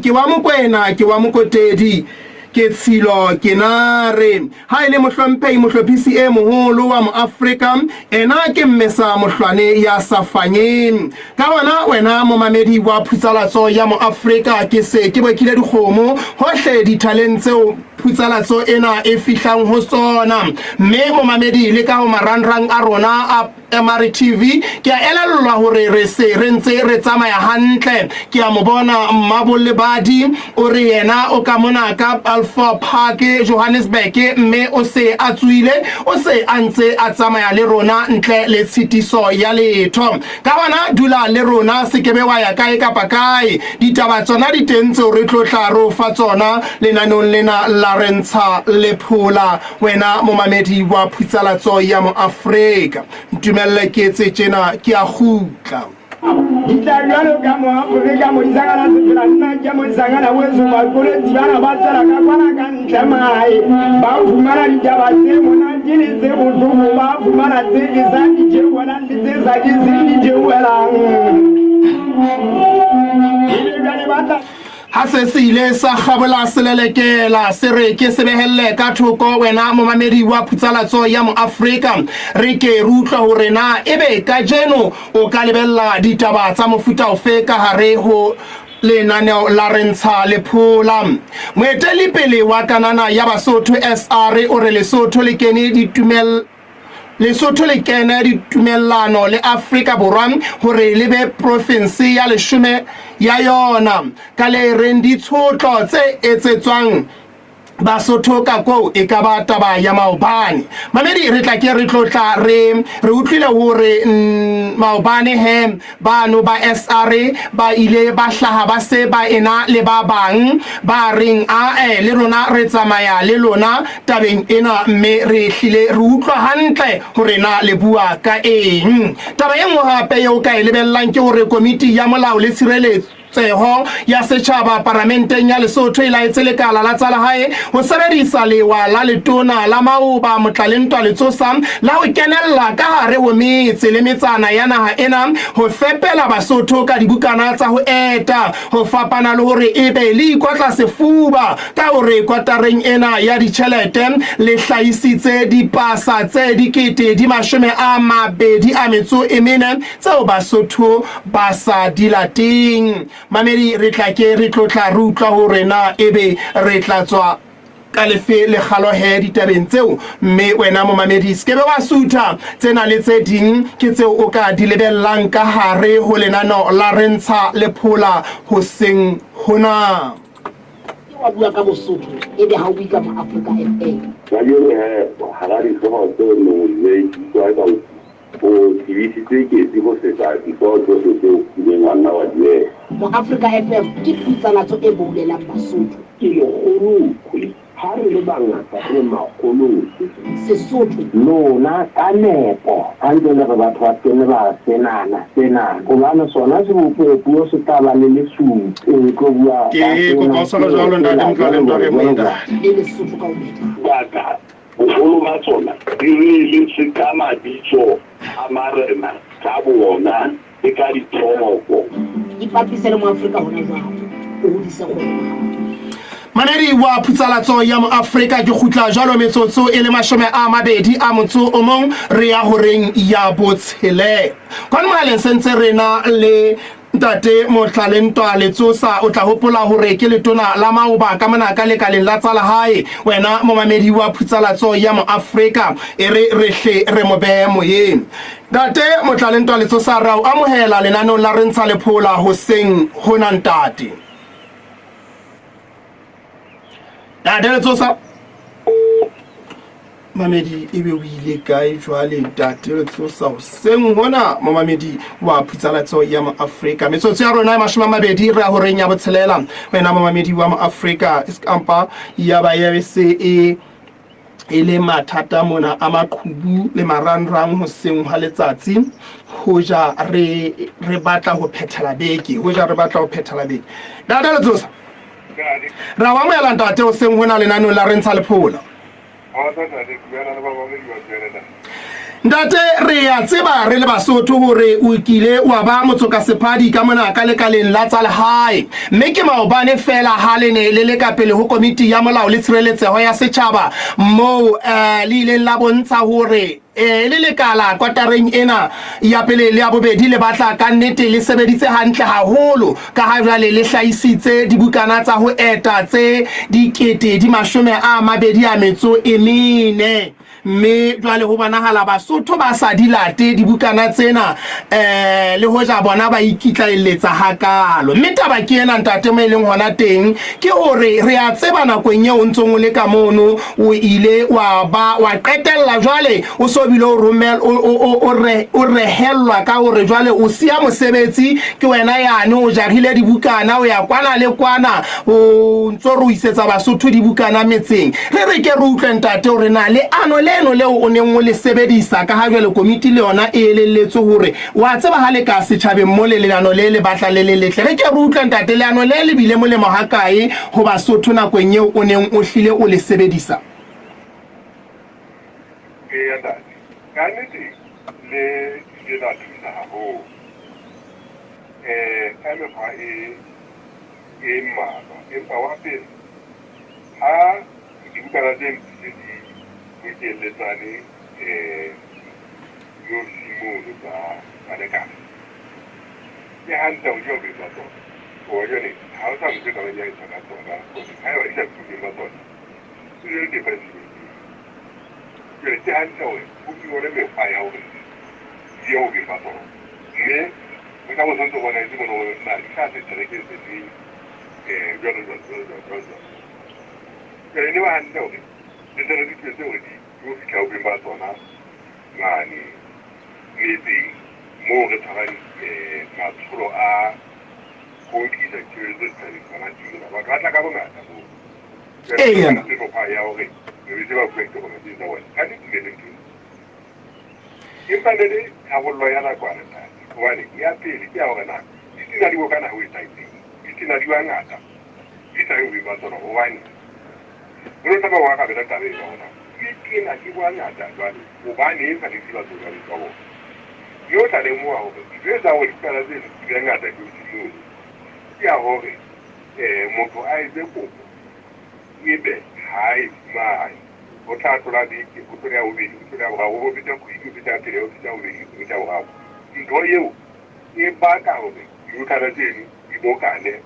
ke wa Mokwena ke wa Mokotedi ke tshilo ke nare ha ile mohlomphehi mohlophisi e moholo wa Moafrika ena ke mmesa mohlwane ya Safanyeng ka wena momamedi wa phutsalatso ya Moafrika ke se ke bekile dikgomo hohle ditalent tseo phutsalatso ena e fihlang ho tsona mme momamedi le ka ho marangrang a rona a MR TV ke a elellwa hore re se re ntse re tsamaya hantle ke a mo bona Mmabolle Badi o re yena o ka mona ka Alpha Park Johannesburg mme o se a tswile o se a ntse a tsamaya le rona ntle le tshitiso ya letho ka wana dula le rona se kebe wa ya kae kapa kae ditaba tsona di tentse re tlotla ro fa tsona lenanong lena la rentsha lephola wena momamedi wa phutsalatso ya Moafrika ntumelle ke tse tjena ke a khutla Italiano kama Afrika mzangana sifirana kama mzangana wezo bakule tibana batara kakwana kanjamai bavumana dijabase munandini zebu ndugu bavumana zegi zaki jewala ndize zaki zindi jewala ile gani bata ha se ile sa kgabola selelekela se re ke sebehelle ka thoko wena momamedi wa phutsalatso ya Moafrika re ke rutlwa hore na ebe ka jeno o ka lebella ditaba tsa mofuta ofe ka hare ho lenaneo la rentsha lephola moetelepele wa kanana ya Basotho SR o re Lesotho le kene Lesotho le kene ditumellano le Afrika Borwa hore le be province ya 10 ya yona ka le rendi tshotlo tse etsetswang Basotho ka ko e ka ba taba ya maobane mamedi re tla ke re tlotla re utlwile hore maobane he bano ba SR ba ile ba hlaha ba se ba ena le ba bang ba reng le rona re tsamaya le lona tabeng ena mme re hlile re utlwa hantle hore na le bua ka eng taba e nngwe hape yo ka e lebellang ke hore komiti ya molao le tshireletso tseho ya setjhaba parlamenteng ya Lesotho ila etselekala la tsala hae ho sebedisa lewa la letona la maoba motlalentwa letsosa la ho kenella ka hare ho metse le metsana ya naha ena ho fepela Basotho ka dibukana tsa ho eta ho fapana le hore ebe le ikwatla sefuba ka hore kwatareng ena ya ditjhelete le hlaisitse dipasa tse dikete di 24 tseo Basotho ba sa dilating mamedi re tla ke re tlotla re utlwa hore na ebe re tla tswa ka lefe le khalohe ditabeng tseo mme wena momamedi skebe wa sutha tsena le tse ding ke tseo o ka di lebellang ka hare ho lenano la rentsha lephola ho seng hona wa bua ka Bosotho ebe ha o bua ka Africa FM ya yo harari so to no le kwa ka o tivisi ke tipo se sa di foto se ke ngwana wa le Africa FM ke phutsalatso e boulelang Basotho ke le kholo ha re le bangata re makgolo Sesotho lona ka nepo ha ntse le batho ba tsene ba sena go bana sona se puo se taba le lesu e go bua ke go ka sala jalo ntate motlalentwa ke monda le Lesotho ka o ka bogolo ba tsona di le se ka mabitso a marena ka bona e ka dithogo ipapisele mo Africa hona jwang o hodisa go Manedi wa phutsalatso ya Moafrika ke khutla jalo metsotso e le 20 a motso o mong re ya horeng ya botshele kon maleng sentse rena le ntate motlalentwa letsosa o tla hopola hore ke letona la maoba ka mona ka lekaleng la tsala hae wena momamedi wa phutsalatso ya Moafrika e re rehle re mobe moyeng ntate motlalentwa letsosa ra o amohela lenanong la rentsha lephola ho seng hona ntate letsosa mamedi ebe o ile kae jwale ntate letsosa ho seng hona momamedi wa phutsalatso ya Moafrika metsotso ya rona ya 20 re a horeng ya botshelela wena momamedi wa Moafrika iskampa ya ba ya se e le mathata mona a maqhubu le marangrang ho seng ha letsatsi hoja re batla ho phethela beke ntate letsosa ra wa moela ntate o seng hona lenanong la rentsha lephola Ntate re a tseba re le Basotho hore o kile wa ba motsoka sephadi ka mona ka lekaleng la tsa lehae mme ke maobane fela ha le ne le ka pele ho komiti ya molao le tshireletseho ya setjhaba moo le ileng la bontsha hore le lekala kwatareng ena ya pele le ya bobedi le batla ka nnete le sebeditse hantle haholo ka ha jwale le hlahisitse dibukana tsa ho eta tse 24 mme jwale ho bonahala Basotho ba sa di late dibukana tsena le hoja bona ba ikitlaeletsa hakalo mme taba ke ena ntate mo eleng hona teng ke hore re a tseba nakong eo ntsong le ka mono o ile wa qetella jwale o so bile o rehelwa ka hore jwale o sia mosebetsi ke wena yane o jarile dibukana o ya kwana le kwana o ntso re isetsa Basotho dibukana metseng re ke re utlwe ntate hore na le ano leno leo o neng o le sebedisa ka ha jwale komiti le yona e elelletse hore wa tseba ha le ka setjhabeng mo le leano le batla le letle re ke re utlwe ntate leano le bile molemo ha kae ho Basotho nakong eo o neng o hlile o le sebedisa Kannete le la thusa haholo ka mekgwa e mmalwa empa wa pele ha dibukana tse di bokeletsane yo simolo tsa lekala ke hantle ho jobe ba tsona o yone ha o sa motse ka ya tsona tsona ha yo isa tsudi ba tsona se le difference ke te hantle ho o ke ole me fa ya o yo be ba tsona mme o ka bo ntse bona di bona na ka se tsere ke se di jalo ke ni wa hantle ho le tsere di tsetse ho di o fika o ba tsona ngani maybe mo re tshwarang matsholo a go tlisa tshebeletso tsa tsona dilo ba ka tla ka bongata mo eya se go pa ya hore re tseba go tlo go tsa wena ka di tsile ke impa le a go loya la kwa nta hobane ya pele ke ya hore na di tsina di go kana ho etsa eng di tsina di wa ngata di tla go ba tsona hobane re tla ba wa ka bela tabe ya ona ke na ke bua ngata jwale hobane e sa le tsela tsona le tsawo yo tla le mo ho ke tsa ho dikala tse di ngata ke tsimo ya hore motho a etse kopo ebe hai mai o tla tlola di ke o tlola o bedi o tlola o beta ku ke beta tele o tlola o bedi o tlola o ha ndo yeo e ba ka hore yo tla tseni di bokane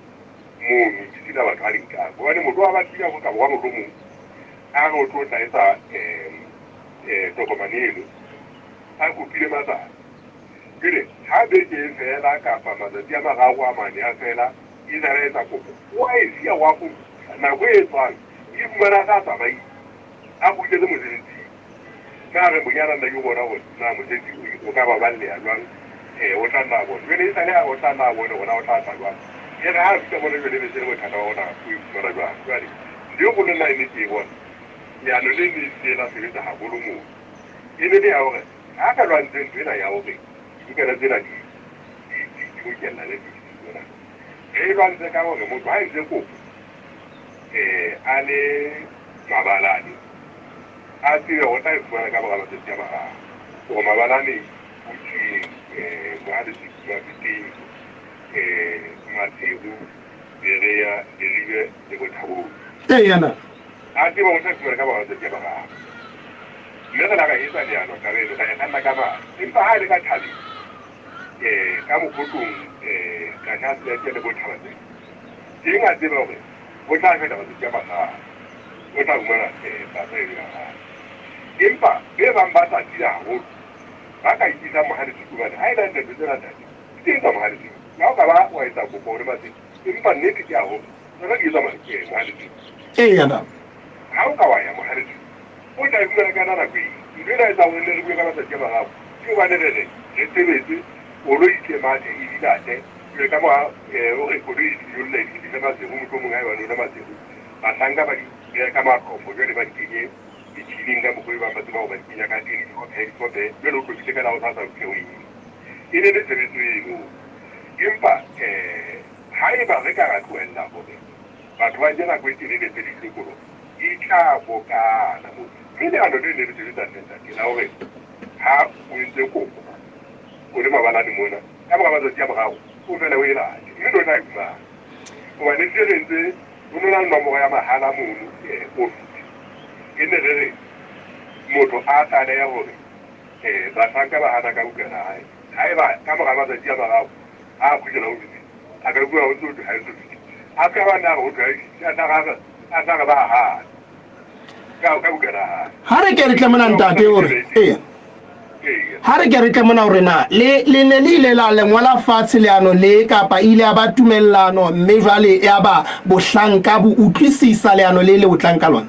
mo mi tsila ba ka rinka bona motho wa ba tsila go ka wa motho mo a go tlola etsa tokomanelo a go pile mata gile ha be ke fela ka pa matsatsi a magago a mane a fela e tla etsa kopo wa e sia wa go na go e tswang e mmara ka tsamai a go ile mo tsetsi na re bonyana nna yo bona go na mo tsetsi o ka ba balle ya jwang o tla nna go le sa le a o tla nna go ona o tla tla jwang e re ha se mo le le se mo thata ona o mmara jwang jwale ndio go nna ine ke bona ya no le ni se la se le ha bolo mo ene le ya hore ha ka lwa ntse ntwe na ya hore di ka la tsena di go kena le di bona e lwa ntse ka hore motho ha ntse ko a le mabalane a tsire go tla fumana ka bogala tse tsa baga go mabalane o tsi ba le tsa diteng matego berea derive le go thabo yana a tsire go tla fumana ka bogala tse tsa baga mme re la ka etsa diano ka re ka ya nna ka ba empa ha le ka thali ka mokotlong ka tla se le go thaba tse ke nga tseba hore o tla feta ba tsa baga o tla bumana ba tsa ya empa be ba mbata tira ho ba ka itisa mohadisi kubane ha ila ntle tsena tsa tsa mohadisi na ka ba wa etsa go gore ba tse empa nnete ke a ho re ke tsama ke mohadisi yana ha o ka wa ya mohadisi o tla bumana kana na kwi ndela etsa ho le re ka ba tsa ba gago ke ba le le tsebetse o lo ikemate e dilate le ka ba o re go di le di ba se mo mo mo ga ba no ba se ba tanga ba di ka ma ko mo le ba di ikilinga mukuri ba matuma ba kinya ka dini ko be lo ko tseka na o sa ke wi ine le tsebiso eno empa ha e ba re ka ga tloella go be batho ba jena go itile le tsedisi go e tla bo ka na mo mme ano le le tsedisa ntsha ke la hore ha o ntse kopo o le mabalane mona ka ba ba tsia bagago o fela o ela mme no na ima o ba ne tserentse o no na nomoro ya mahala mono office ene re motho a tla ya hore ba tsanka ba hana ka ukela hai ba ka ba ba tsia bagago a khujela o bitse a ka bua o tso ha tso a ka ba na go ga a ga ba ha ka ukela ha re ke re tlamana ntate hore ha re ke re tlamana hore na le ne le ile la lengwala fatshe leano le kapa ile ya ba tumellano mme jwale ya ba bohlanka bo utlwisisa leano le le botlanka lona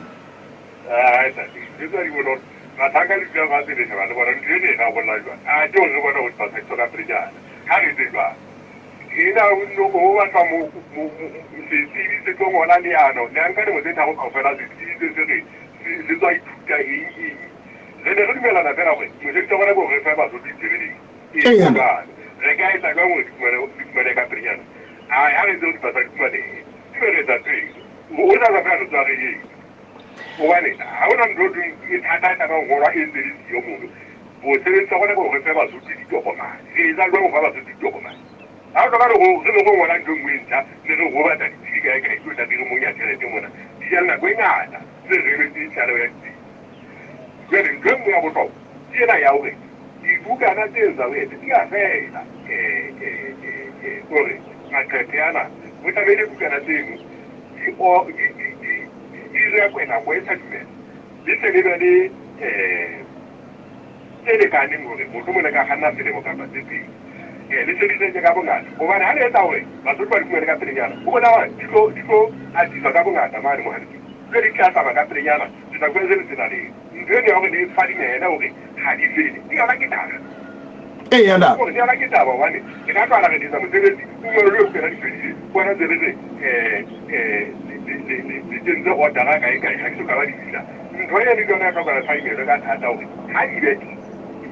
le tsari bona ba thaka le tsa ba tsele ba le bona ntene na bona jwa a jo re bona o tsa tsela prejana ha re tseba ina no go wa tsa mo se ko ngona leano le anka le mo tsa go kaofela se le tswa ithuta le ne re dumela na fela gore mo se tsona go re fa ba so ditseleng re ka etsa ka mo di ka prejana a re zo di pasa kuma le re tsa tse o na ga fa tsa re Wale, I want to do it. I don't know what is the issue. But there is someone who refers to the document. He is not going to have to the document. I don't know what I'm doing winter, little woman that you get to the Muya Telemona. The Yana Guinada, the Riveting Salary. When in Germany, I will talk. Here I am. You cannot tell the way to the affair. Macatiana, what I mean, you cannot say. Ile kwena kwesa tume litselebele ele kani ngore motho mona ka gana pele mo ka batsi litseletse ka bongata o bana ha le etsa hore batho ba di ka pelenyana o bona wa diko a di ka bongata mane mo hantle le di ka tsaba ka pelenyana di tla kwetse le tsena le ngene ya go le fadi nena hore ha di fele di ka ba ke tara yanda o di ala ke taba wane ke ka tsala ke ditsa mo tsele o mo le o pela di fele bona tsele le tsenze go dara ka e ka ha ke ka ba di fila ntho ya di ka ka ba sa ile ka thata hore ha di be di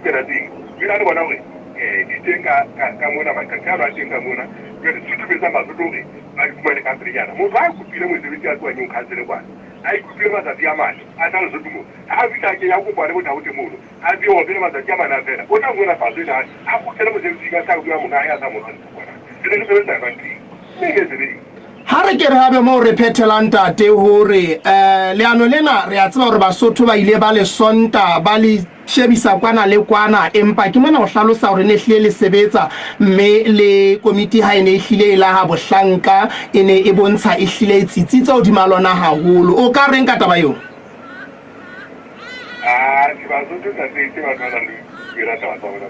pela ding bila le bona hore di tenga ka mona ba ka ba tenga mona ke di tsutubetsa matsotore ba di kumane ka prejana mo ba ku pile mo sebetsi a tswa nyong khansele kwa ai ku pile matsa dia mane a tla zo dumo a vita ke ya ku bone botha bote mono a di o pile matsa dia mana fela o tla ngona fa zela a ku tela mo sebetsi ka sa ku ya mo ga ya sa mo ranta bona le le sebetsa ba ntsi ne ke se ha re ke re habe mo re phethelang tate hore leano lena re a tseba hore Basotho ba ile ba le sonta ba le shebisa kwana le kwana empa ke mona go hlalosa hore ne hlile le sebetsa mme le komiti ha ene hlile ila ha bohlanka ene e bontsha e hlile tsitsitse o di malona haholo o ka reng ka taba yo di Basotho ka tsitse ba kana le ira taba tsa bona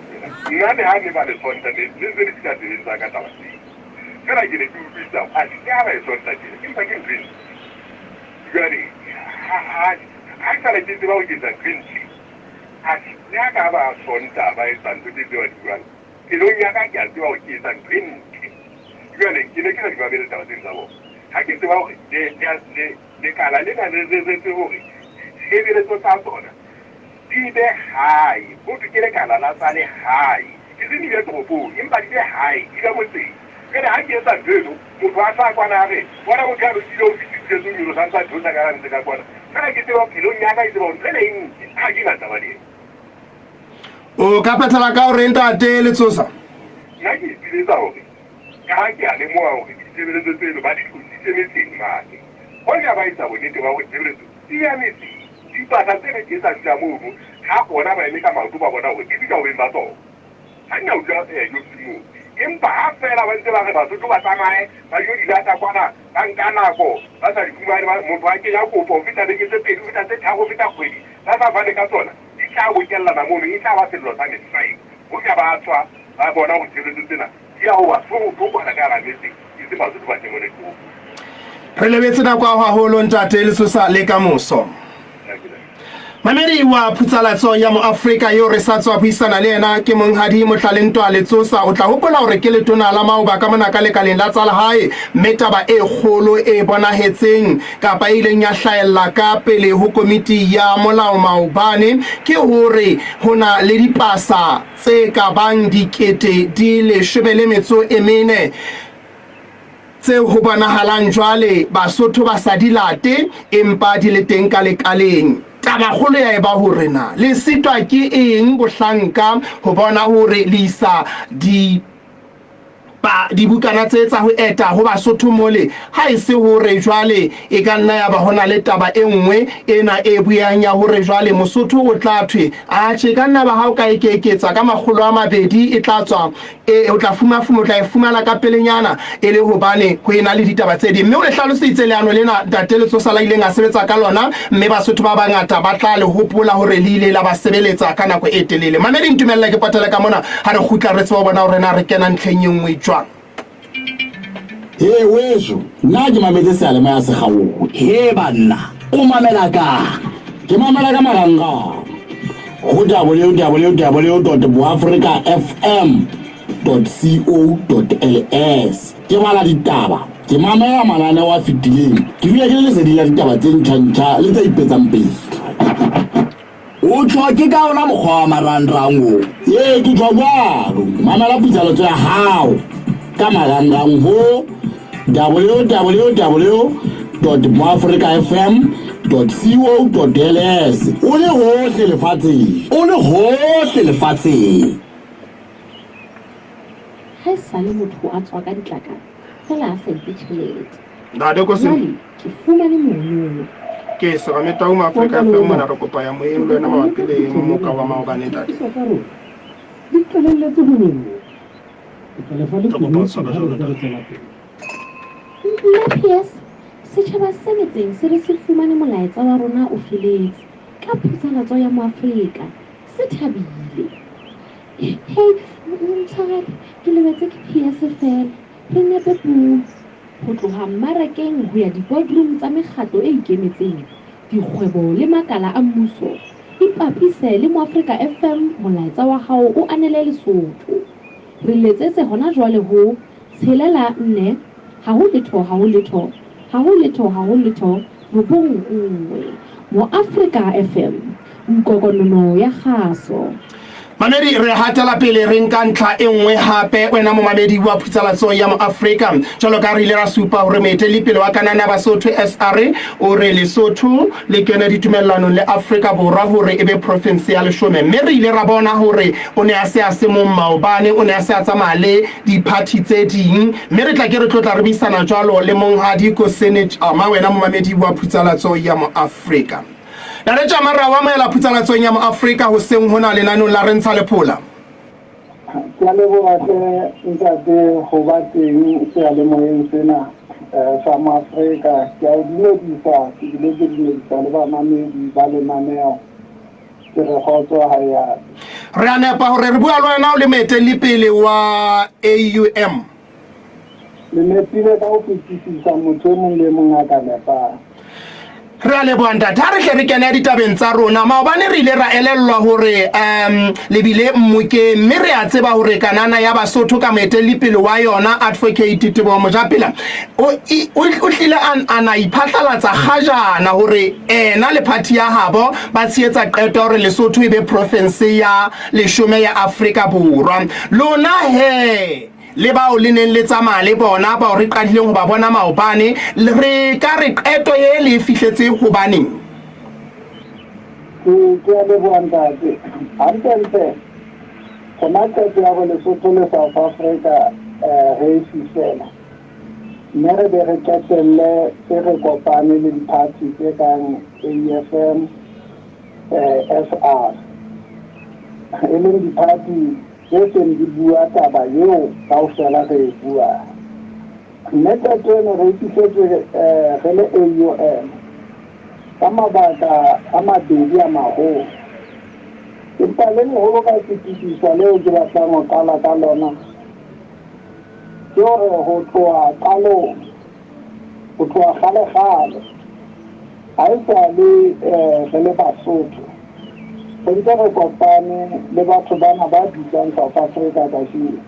nna ne ha ne ba le sonta le le tsa tsa ka taba Can I get a good result? I never saw that. If I can drink, I thought I did the road is a green tea. I never have a son by son to do it. You know, you can't do it is a green tea. You can't go in the house. I can do it. They can't live and they worry. Heavy little Santona. Be there high. Go to get a canal high. Isn't it a fool? In fact, they're high. You don't see. Kena haki esa ndezo, mutwasa kwa na hake, wana mutano silo ofisi jesu nyuro sansa tuza kala mzika kwa na. Kena kitewa kilo nyaka itewa mzele ingi, haki na tabali. O kapetala ka o renta ate le tsosa? Naki itileza hoki, kahaki ane mua hoki, kitebele zelo, badi kusiteme sini maake. Wani abaisa wonete wa wetebele zu, iya misi, ipata tene kesa njamuhu, hako wana maemeka mautuba wana hoki, kipika uwembato. Hanya uja yosimu. Empa ha fela ba ntse ba re Basotho ba tsamae ba yo di data kwana ba nka nako ba sa dikumane ba motho a ke ya kopo fita le ke se pedi fita se thago fita kgwedi ba sa fane ka tsona di tla go kella na mono e tla ba sello sa ne sai go ya ba tswa ba bona go tsheletso tsena di ya ho ba so go kwana ka ra metse ke se Basotho ba tshemone go re lebetse na kwa haholo ntate le sosa le ka moso Mamedi wa Putsalatso ya mo Afrika yo re sa tswa buisana le ena ke monghadi Mohlaleng Twa Letsosa o tla hopola hore ke letona la Maoba ka mona ka lekaleng la tsala hae metaba e kgolo e bonahetseng kapa ileng ya hlaella ka pele ho komiti ya molao maobane ke hore hona le dipasa tse ka bang dikete di le 14 tse ho bonahalang jwale Basotho ba sa di late empa di le teng ka lekaleng tabakgolo ya eba hore na le sitwa ke eng bohlanka ho bona hore le isa dibukana tsa ho eta ho Basotho mole ha e se hore jwale e ka nna ya ba hona le taba e nngwe ena e buyanya hore jwale Mosotho o tla thwe a che ka nna ba ha o ka eketsa ka 200 e tla tswa o tla o tla e fumana ka pelenyana e le hobane ho ena le ditaba tse ding mme o le hlalositse leano lena Tateletso Sala ile nga sebetsa ka lona mme Basotho ba bangata ba tla le hopola hore le ile la ba sebeletsa ka nako e telele mamedi ntumella ke patela ka mona ha re khutla re tseba bona hore na re kena ntlheng engwe jwang He weso nna ke mametse sealema ya Sekgaolo he banna o mamela ka ke mamela ka maranga go www.boafricafm.co.ls ke bala ditaba ke mamela manane wa fitileng ke bile ke le sedila ditaba tse ntšha le tse ipetsang pele o tloke ka ona mokgwa wa marangrang ye ke tlhokalo mamela pitsaletso ya hao ka marangrang ho www.boafricafm.co.ls o le hohle lefatsheng ha sale motho a tswa ka ditlaka fela a sa itšhelete ntate ko se ke fumane mono ke se ga meta o Africa fe mona re kopa ya moeng le wena mabapi le mo ka wa maobane ntate di tleletse boneng PS setjhaba se metseng se re se fumane molaetsa wa rona o feletse ka phutsalatso ya Moafrika se thabile hey ntshare ke lebetse ke PS fela re nepe puo ho tloha mmarakeng ho ya di-boardroom tsa mekgatlo e ikemetseng dikgwebo le makala a mmuso ipapise le Moafrika FM molaetsa wa hao o anele Lesotho re letsetse hona jwale ho 64 ha ho letho bopong nngwe Moafrika FM nkokonono ya kgaso mamedi re hatela pele re nka ntlha e nngwe hape wena mo mamedi wa phutsalatso ya Moafrika jalo ka re ile ra supa hore moeteli pele wa kanana Basotho SR o re Lesotho le kena ditumellano le Afrika Borwa hore ebe province ya leshome mme re ile ra bona hore o ne a se mo maobane o ne a se a tsamaya le di-party tse ding mme re tla ke re tlotla re bisana jwalo le monghadi ko Senate wena mo mamedi wa phutsalatso ya Moafrika Dare Jamara wa maela phutsalatso ya Moafrika ho seng hona lenanong la re ntsha lephola ke le boatle ntate go ba teng se le moeng sena sa Moafrika ke a dumedisa ke le le ba mamedi ba le maneo ke re khotso ha ya re a nepa hore re bua le wena o le moeteli pele wa AUM le metile ka o fitisisa motho mong le mong a ka nepa re a leboanta tha re hle re kena ditabeng tsa rona maobane re ile ra elellwa hore lebile mmuke mme re a tseba hore kanana ya Basotho ka moeteli pele wa yona advocate Teboho Mojapela o hlile ana iphatlalatsa khajana hore ena le party ya habo ba tsietsa qeto hore Lesotho e be province ya leshome ya Afrika Borwa lona he le bao le neng le tsamaya le bona ba re qadileng ho ba bona maobane re ka re qeto ye le fihletse ho baneng ke le boantate antente komate ya go Lesotho le South Africa re fihlela mme re be re qetelle se re kopane le di-party tse kang AFM SR e leng di-party seng di bua taba yeo ka o fela re e bua mme tatene re fihletse re le AUM ka mabaka a mabedi a maholo empa le leholo ka fetisisa leo ke batlang ho qala ka lona ke hore ho tloha qalong ho tloha kgale ha e sa le re le Basotho re re kopane le batho bana ba bitsang South Africa ka shile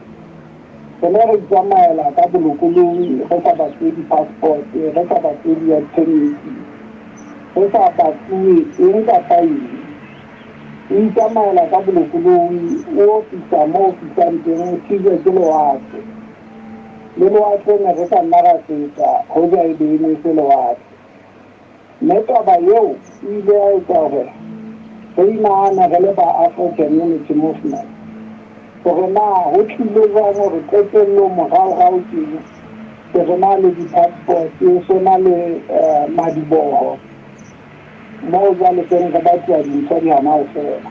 re ne re tsamaela ka bolokologi re sa batle di-passport re sa batle di-permit re sa batle eng kapa eng e tsamaela ka bolokologi o fihla mo o fihlang teng o thibwe ke lewatle le lewatle ne re ka nna ra setsa go ja e be e ne se lewatle mme taba eo e ile ya etsa hore re inahana re le ba-African Unity Movement gore na go tlile jang gore qetello moraorao teng ke re na le di-passport so na le madibogo moo jale teng re batliwa dintho di hana go fela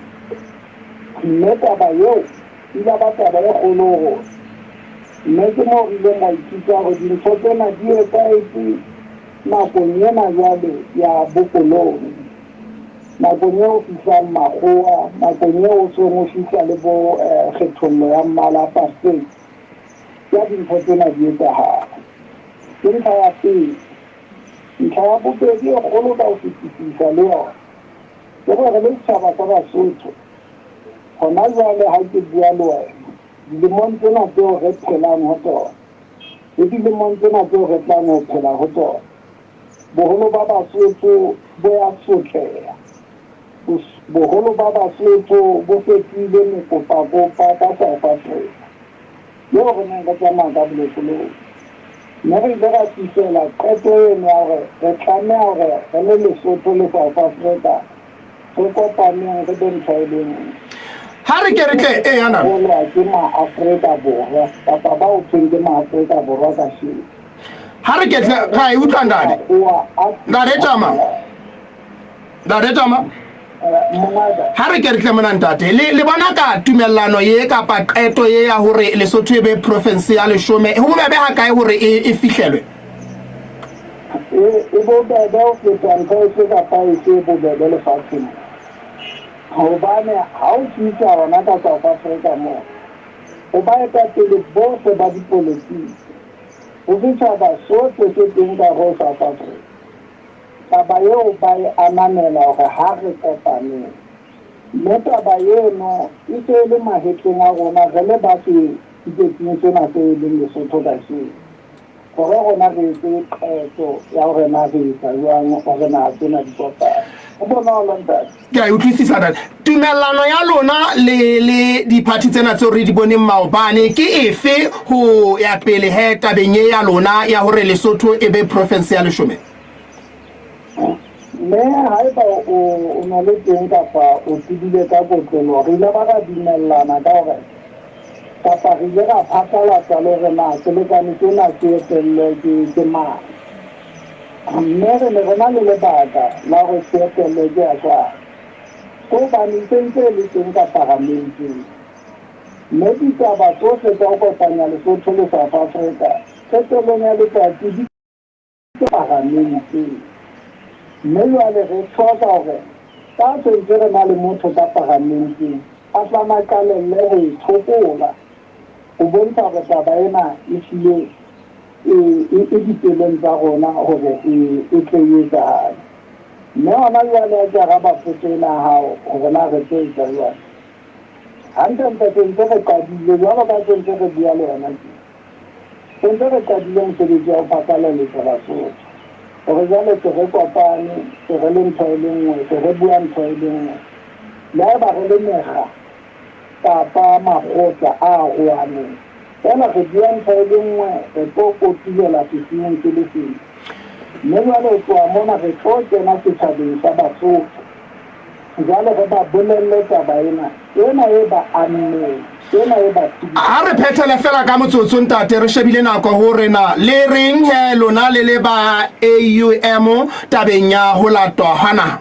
mme taba eo ile ba taba e kgolo gore mme ke mo re ileng ra ithuta gore dintho tsena di etsahetse nakong ena jale ya bokoloni nakong eo fihlang makgowa nakong eo seng o fihla le bo kgethollo ya mmala apartheid ya dintho tsena di etsahala ke ntlha ya pele ntlha ya bobedi e kgolo ka ho fetisisa le yona ke gore le setjhaba sa Basotho gona jwale ha ke bua le wena dilemong tsena tseo re phelang ho tsona le dilemong tsena tseo re tlang ho phela ho tsona boholo ba Basotho bo ya sotleha boholo ba Basotho bo fetile mekopakopa ka South Africa yo re neng re tsamaya ka bolokologi mme re ile ra fihlela qeto eno ya gore re tlameha gore re le Lesotho le South Africa re kopaneng re be ntho e le nngwe ha re ke re tle yana ke ma-Afrika Borwa kapa ba o tshweng ke ma-Afrika Borwa ka sheo ha re ke tle ga e utlwa ndane ntate tama ha re ke re tle mona ntate le bona ka tumellano ye kapa qeto ye ya hore Lesotho e be province ya 10 ho bobebe ha kae hore e fihlelwe e bobebe ho feta ntho e kapa e se bobebe lefatsheng hobane ha o fihla rona ka South Africa mo o ba etapele bohle ba dipolotiki o fihla Basotho se teng ka ho South Africa taba eo ba e ananela gore ha re kopaneng mme taba eno e se le mahetleng a rona re le ba diketsing tsena tse e leng Lesotho ka sheo gore rona re etse qeto ya gore na re etsa jwang gore na tsena di kopane o bona ho lanta ke a utlwisisa data tumellano ya lona le di-party tsena tseo re di boneng maobane ke efe ho ya pele he tabeng ya lona ya hore Lesotho e be province ya 10 mme haeba o na le teng kapa o tibile ka kotlelo re ile ba ka dumellana ka gore kapa re ile ra phatlalatsa le gore na selekane tsena se etelle ke mang mme re ne re na le lebaka la go se etelle ke a jwang hobane sentse le teng ka parliamenteng mme ditaba tsohle tsa go kopanya Lesotho le South Africa qetellong ya letsatsi di ke parliamenteng mme jwale re tlhoka gore ka sentse re na le motho ka parliamenteng a tlamakalelle go itshokola o bontsha gore taba ena e tlile e dipeleng tsa rona gore e tle e etsagale mme gona jwale a ke araba potso ena hao gore na re tlo etsa jwang hantle sentse re qadile jwalo ka sentse re bua le yona sentse re qadile mosebetsi wa go phatlaletsa Basotho gore jwale se re kopane se re le ntho e le nngwe se re bua ntho e le nngwe le haeba re le mekga kapa makgotla a arohaneng fela re bua ntho e le nngwe re tlo kotulela sefing se le seng mme jwale ho tloha mona re tlo kena setjhabeng sa Basotho jwale re ba bolelle taba ena e ba ammeng ha re phethele fela ka motsotso ntate re shebile nako ho rena le reng he lona le ba AUM tabeng ya ho latwa hana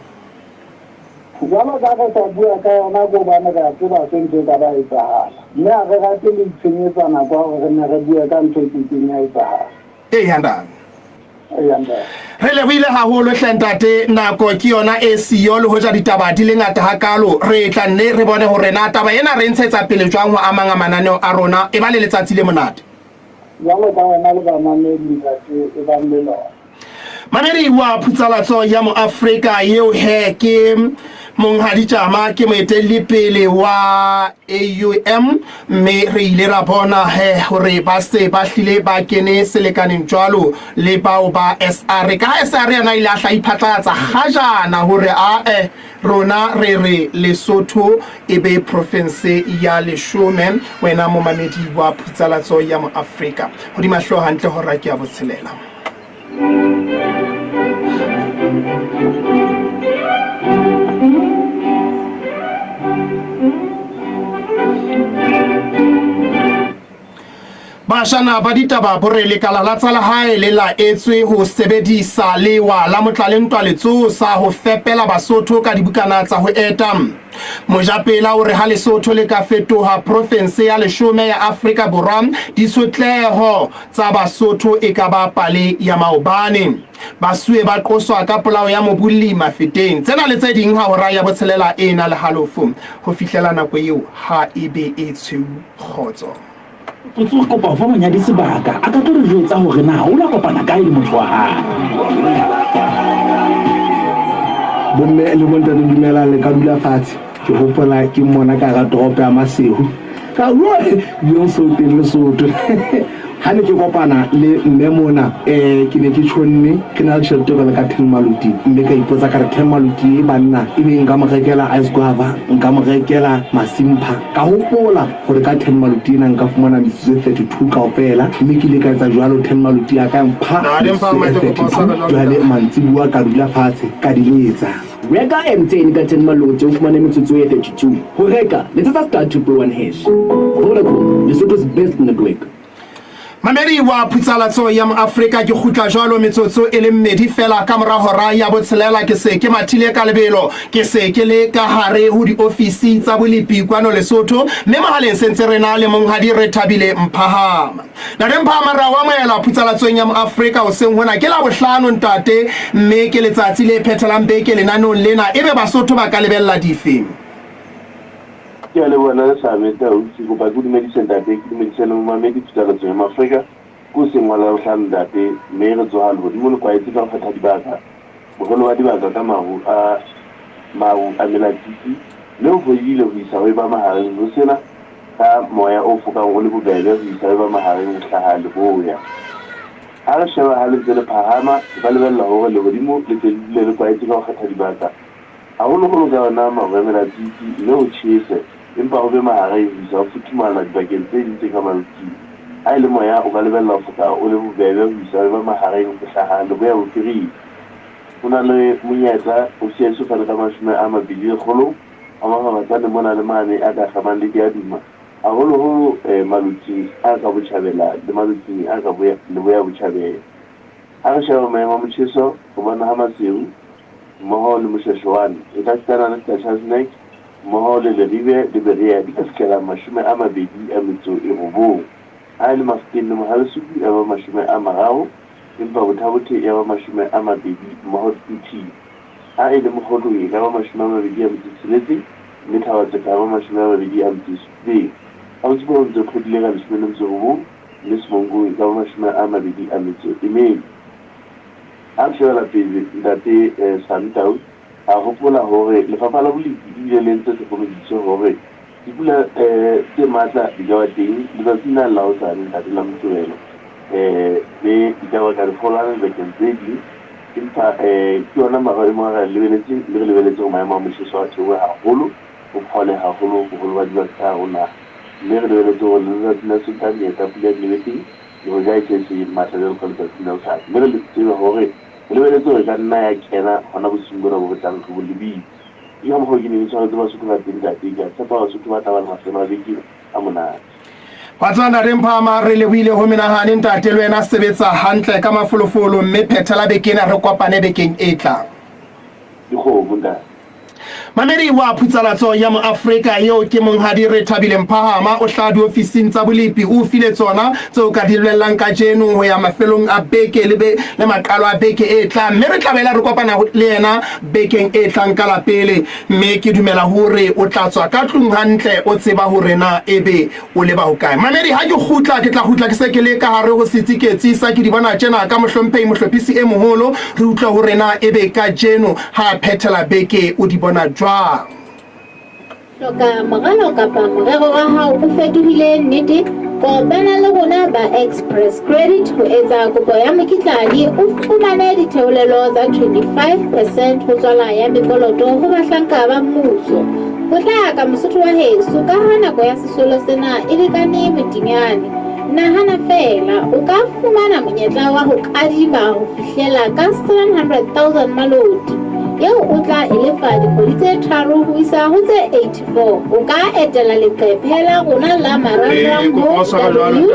jalo ka go sa bua ka yona go bana ka tseba sentse ka ba etsahala mme a re rate le tshenyetsana kwa gore ne re bua ka ntho e tseng ya etsahala handang re lebile haholo hlentate nako ke yona e siyo le hoja ditaba di le ngata hakalo re tla nne re bone hore na taba ena re ntshetsa pele jwang ho amanga mananeo a rona e ba le letsatsi le monate jalo ka wena le ba mamedi e ba le lona mamedi wa phutsalatso ya mo Afrika yeo he ke monghadi Tjama ke moetelli pele wa AUM mme re ile ra bona he hore ba se ba hlile ba kene selekaneng jwalo le bao ba SR ka SR yana ile a hla iphatlatsa hajana hore rona re Lesotho e be province ya 10 wena mo mamedi wa phutsalatso ya mo Afrika hodima hlo hantle hore ke a botshelela Bashana ba ditaba bore lekala la tsa lehae le laetswe ho sebedisa lewa la motlalentwa letsosa ho fepela Basotho ka dibukana tsa ho eta. Mojapela o re ha Lesotho le ka fetoha province ya 10 ya Afrika Borwa, disotleho tsa Basotho e ka ba pale ya maobane. Basue ba qoswa ka polao ya mobuli mafeteng. Tsena le tse ding ha hora ya botshelela ena le halofo ho fihlela nako eo ha ebe e tshweu khotso. Potso kopa ho fa monyadi sebaka a ka tlo re jwetsa hore na o la kopana kae le motho wa hae. Bomme le bontate dumela le ka dula fatshe ke hopola ke mona ka ga toropo ya Masehu ka yo so teng le Sotho ha ne ke kopana le mme mona ke ne ke tshonne ke na le tšhelete ka 10 maluti mme ka ipotsa ka re 10 maluti e banna e be nka mo rekela ice guava nka mo rekela masimpha ka hopola gore ka 10 maluti na nka fumana metsotso 32 kaofela mme ke le ka etsa jwalo 10 maluti ya ka mpha jwale mantsibua ka dula fatshe ka diletsa Reka M10 ka 10 maluti o fumane metsotso e 32 ho reka letsetsa *221#. Vodacom, Lesotho's best network. Mamedi wa putsalatso ya Afrika ke khutla jwalo metsotso e le mmedi fela ka mora hora ya botshelela ke se ke mathile ka lebelo ke se ke le ka hare ho di ofisi tsa bolipi kwano Lesotho mme mahaleng sentse rena le monghadi re Thabile Mphahama na re Mphahama ra wa moela putsalatso ya Afrika o seng hona ke la bohlano ntate mme ke letsatsi le phethelang beke lenanong lena ebe Basotho ba ka lebella difeng. Ke le bona sa meta o tsi go ba good medicine da ke medicine mo mamedi tsala tsa Afrika go se ngwala o hlang date me re tswa halwo di mo kwa itse ka fata dibaka bogolo wa dibaka ka mahu a melatiki le go ile go isa ba mahareng go sena ka moya o foka go le bobele go isa ba mahareng hlaha le boya ha re sheba ha le tsele phahama ba le bella go le godimo le tsele le kwa itse ka fata dibaka a go go ga na ma go melatiki le o tshise empa o be mahareng go isa futhumala dibakeng tse dintse ka maluti a ile moya o ka lebella go foka o le bobele go isa ba mahareng go hlaha le boya o tiri una le munyetsa o se so fana ka mashome a mabedi kgolo a mangata le mona le mane a ka gamang le dia dima a go maluti a ka botšhabela le maluti a ka boya le boya botšhabela a re shaba maemo mo tšheso go bona ha Masehu mo le mosheshwane e ka tsana le tsha snack mo le ribe le beria di ka skela mashome a mabedi a metso e robong a le mafkin le mohalsubi a ba mashome a marao empa bothabothe ya ba mashome a mabedi mo PT a ile mo hodo e ka ba mashome a mabedi a metso tseletse mme thabatse ka ba mashome a mabedi a metso tse a o tsbo ntse khodile ka le semeno tse robong le semongo e ka ba mashome a mabedi a metso mme a shela pele date Santau a hopola hore lefapha la bolipi ile le ntse se komeditse hore dipula tse matla di ka ba teng di ba tsina la o tsane date la motsoelo le di ka ba ka folana le ke ntse empa ke yona maemo a le lebeletse go maemo a moshiso a thewe haholo o phole haholo go ba di ba tsa rona le re lebeletse go le tsina se ka di eta pula di lebetse le go ja ke se matla le go ka tsina o sa le le tsebe hore le beletse go ka nna ya kena hona bo sungura bo tlang go lebi ya mo go ke ne tswa ba se ka tinga tinga tsa ba se ba taba ma sema le ki amona Batsana re Mphahama re lebile ho menahane ntate le wena sebetsa hantle ka mafolofolo mme phethela bekena re kopane bekeng e tlang di go bunda Mamedi wa putsalatso ya Afrika eo ke monghadi re Thabile Mphahama o hla di ofising tsa bolipi o file tsona tseo ka di lwellang ka jeno ho ya mafelong a beke le maqalo a beke e tlang mme re tlabela re kopana le yena bekeng e tlang ka la pele mme ke dumela hore o tla tswa ka tlung hantle o tseba hore na ebe o leba ho kae Mamedi ha ke tla khutla ke se ke le ka hare ho setsiketsi sa ke di bona tjena ka mohlomphehi mohlophisi e moholo re utlwa hore na ebe ka jeno ha phethela beke o di bona jwang Hloka moralo kapa morero wa hao o fetohile nnete kopana le rona ba Express Credit ho etsa kopo ya mokitlane o fumane ditheolelo tsa 25% ho tswala ya mekoloto ho bahlanka ba mmuso ho tla ka Mosotho wa heso ka ha nako ya sesolo sena e lekane modinyane nahana fela o ka fumana monyetla wa ho kadima ho fihlela ka 700,000 maloti eo o tla e lefa dikgwedi tse 3 ho isa ho tse 84. O ka etela leqephe la rona la marangrang ho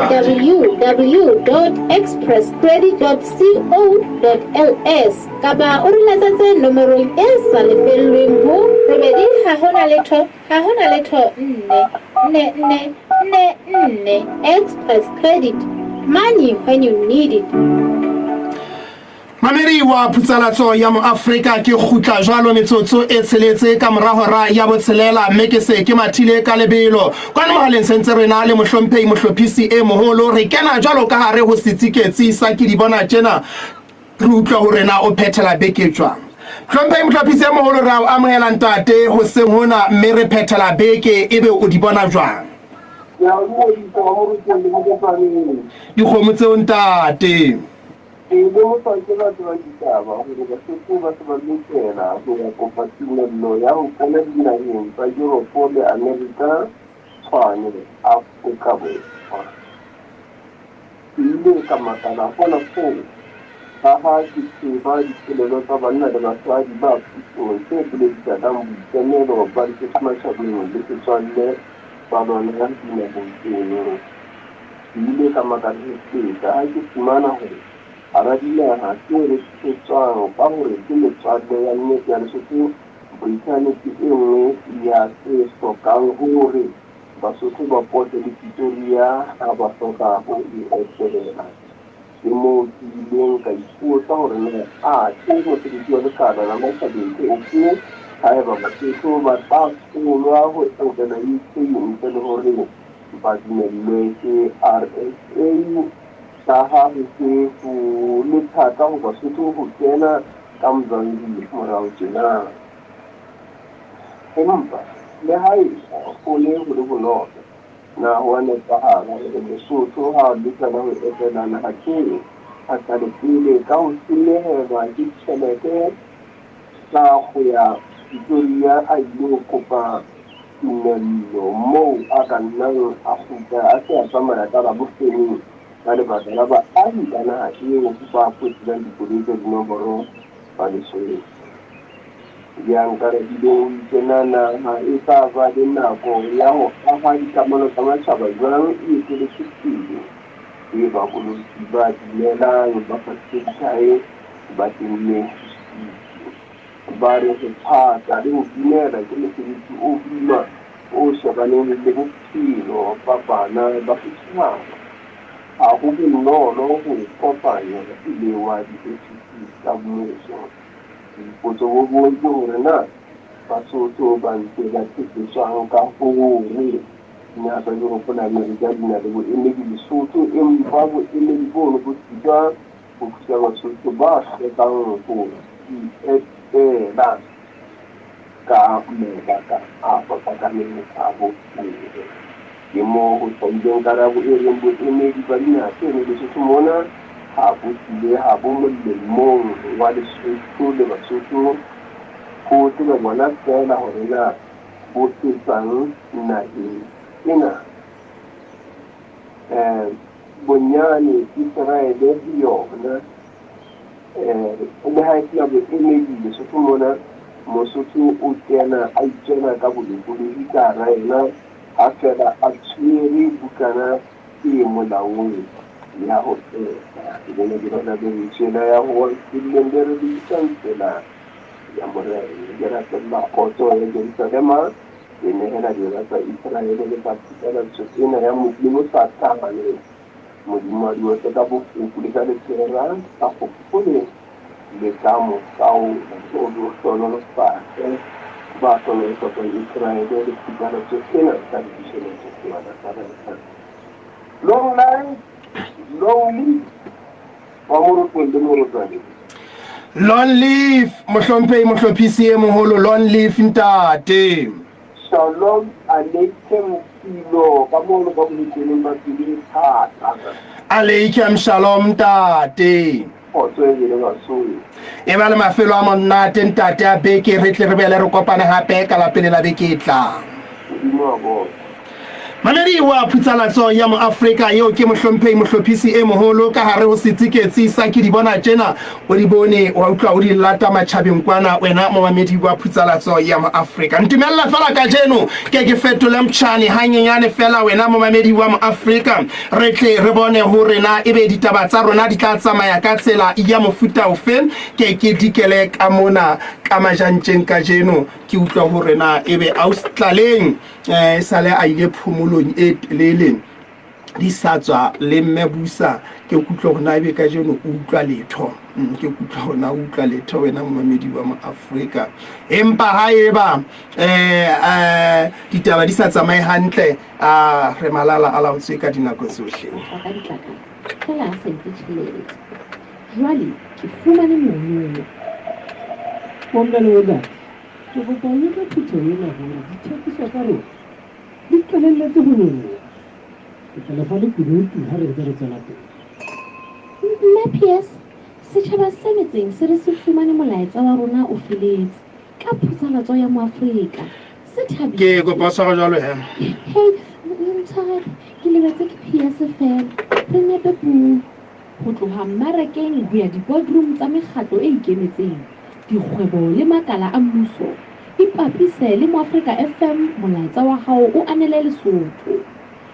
www.expresscredit.co.ls kapa o re letsetse nomorong e sa lefellweng ho 4 Express Credit. Money when you need it. Mameri wa putsalatso ya mo Afrika ke khutla jwalo metsotso e tsheletse ka morahora ya botshelela mme ke se ke mathile ka lebelo kwana mohaleng sentse rena le mohlomphehi mohlophisi e moholo re kena jwalo ka hare ho setsiketsi sa ke di bona tjena re utlwa ho rena o phethela beke jwang Hlomphehi mohlophisi e moholo ra o amohela ntate ho seng hona mme re phethela beke ebe o di bona jwang dikgomo tseo ntate America, Africa, ile ka makala fona fona ba ha ke ba ditlelo tsa banna le basadi ba puso se bile di tla mo tsenelo ba di tsema tshabeng le tswalle ba bona ya dina go tseno ile ka makala se ka ha ke tsimana hore ara dile ha ke re tswang ba hore ke le tswalle ya nnete ya lesotho boitane ke engwe ya se sokang hore Basotho ba pote le Pretoria ha ba soka ho ieselela ke mo dileng ka ipuo tsa hore ne ke go se di le kana la mo sabeng ke o ha ba Basotho ba tla tsola ho tsena itse ntse le hore ba dinelwe ke RSA sa ha ke go le thata ho Basotho ho kena ka Mozambique morao tjena empa le hai o le ho le bonolo na hone tsa ha le Lesotho ha le tsana ho etela na ha ke a ka le pele ka ho silehela ke tšhelete tsa go ya Pretoria a ile kopa tumello moo a ka nnang a kgutla a se a tsamaya ka la bofeng ka lebaka la baahi ka naha eo ba kwetlang dikoloi tse dinomoro ba Lesotho yang kare dilo kenana ha ita ba le nako ya ho aha dikamano tsa matjhaba jwang e ke le tsitsi e ba bolo ba dinela ba fatsitsae ba tinne ba re phata le ho dinela ke le tsitsi o bima o shebane le bophelo ba bana ba fitshana ha ho bonolo ho kopanya le wa ditsi tsa mmuso potso bo hore na Basotho ba ntse ba tsitsang ka hore nya ba yo go na le ga dina le bo ene di Lesotho empa bo ene di bono bo tsitsa go tsaya Basotho ba se ka go la ka me ba ka a ba ka le a bo ke mo go tsondeng ka ra bo ene bo ene di ba dina tsene le Lesotho mona ha bo tsile ha bo mo wa Lesotho le Basotho go tsela bona tsela hore na bo tsang na ina bonyane Israele dio na le ha ya bo ene di Lesotho mona Mosotho o tsena a tsena ka bo le ka raena a fela a tswere bukana e molaong ya ho tsena le bona be tsela ya ho ilendere di tsela ya more ya ra tsela kotso ya Jerusalem ene hela di ra Israele le ba tsela tsena ya mo sa tsama le mo di mari o tsa bo ku le ka le tsela a go pole le kamo kao o do sono lo fa ba sono le sotto Israele le tsela tsena ka di tsela tsena da tsela long life Long live mohlomphehi mohlophisi e moholo long live ntate Shalom aleikum silo ka molo ba botseleng ba tsile thata Aleikum shalom ntate e ba le mafelo a monate ntate a beke re tle re bele re kopana hape ka la pele la beke tla Mamedi wa phutsalatso ya mo Afrika eo ke mohlomphehi mohlophisi e moholo ka hare ho setsiketsi sa ke di bona tjena o di bone wa utlwa o di lata matjhabeng kwana wena mo mamedi wa phutsalatso ya mo Afrika ntumella fela ka jeno ke fetole mtshane hanyenyane fela wena mo mamedi wa mo Afrika re tle re bone hore na ebe ditaba tsa rona di tla tsamaya ka tsela ya mofuta ofe ke dikele ka mona ka majantjeng ka jeno ke utlwa hore na ebe Australian sale a ile phomolong e telele di sa tswa le mmebusa ke kutlwa hona ebe ka jeno o utlwa letho ke kutlwa hona o utlwa letho wena mmamedi wa mo Afrika empa haeba ditaba di sa tsamaye hantle re malala ala o tseka dinako tsohle fela se ntshilele jwale ke fumane mono Mondale wena ke go ka yena phutho yena hore dithekiso tsa rona di tlalelletse ho nyolla ke tla fa le kudu ha re tsela teng nna PS setjhaba se metseng se re se fumane molaetsa wa rona o feletse ka phutsalatso ya mo Afrika se thabile ke go bosa go jalo he hey ntshare ke lebetse ke PS fela re ne be bu ho tloha mmarakeng ho ya di boardroom tsa mekgatlo e ikemetseng dikgwebo le makala a mmuso ipapise le mo Afrika FM molaetsa wa hao o anele Lesotho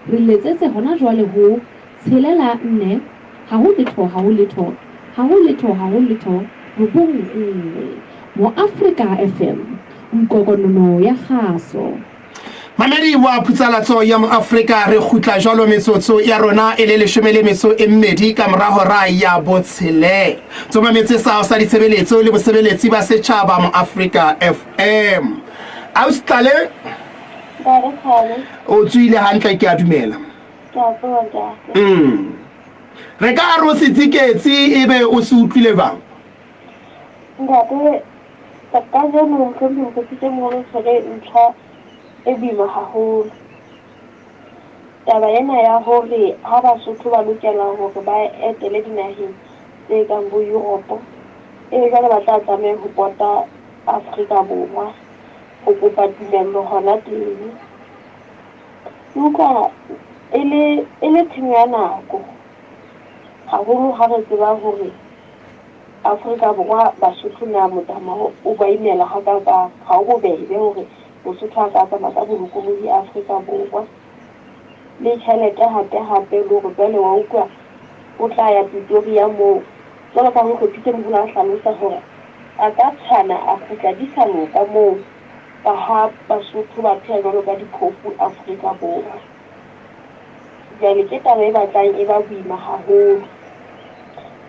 re letsetse hona jwale ho 64 ha ho letho rubong mo Afrika FM mkokonono ya khaso Mamedi wa phutsalatso ya mo Afrika re khutla jwalo metsotso ya rona e le 12 ka morago ra ya botshele tsoma metse sa ditshebeletso le bosebeletsi ba setjhaba mo Afrika FM Australia o tswile hantle ke a dumela re ka ro setsiketsi ebe o se utlwile ba ngate ka jeno ke mo ke mo re tsere ntlha e bima haholo taba ena ya hore ha Basotho ba lokela hore ba etele dinaheng tse kang bo Europe e jwale ba tla tsamaya ho pota Afrika Borwa ho kopa tumello hona teng uka ele tsenya nako haholo ha re tseba hore Afrika Borwa Basotho na motama o ba imela ha ka ha o bobebe hore Basotho a ka maka bolokolohi Afrika Borwa le tšhelete hape le go bele wa ukwa o tla ya Pretoria mo jwalo ka go phitse mo la hlalosa hore a ka tshwana Afrika di sa loka mo ka ha Basotho ba phela jwalo ka diphofu Afrika Borwa jale ke taba e batlang e ba boima haholo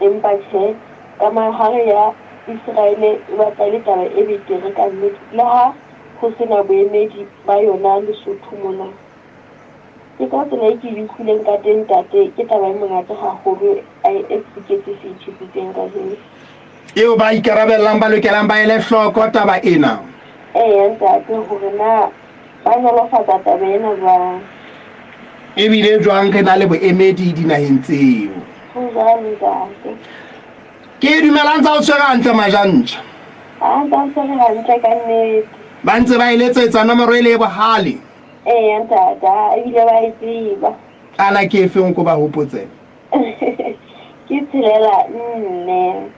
empa tse ka mahare ya Israel ba tla le taba e betere ka nnete le ha ho sena boemedi ba yona Lesotho mona ke ka tsela e ke butlileng ka teng tate ke taba e mongata haholo ai eketse se tshitseng ka jeno eo ba ikarabellang ba lokelang ba ele hloko taba ena ntate hore na ba nolofatsa taba ena jwang ebile jwang ke na le boemedi dinaheng tseo ho jwalo ntate ke dumelang tsa o tshwara hantle majantja ba tshwara hantle ka nnete ba ntse ba eletsetsa nomoro e le bohale ntate ebile ba e tseba ana ke efeng ko ba hopotse ke tshelela nne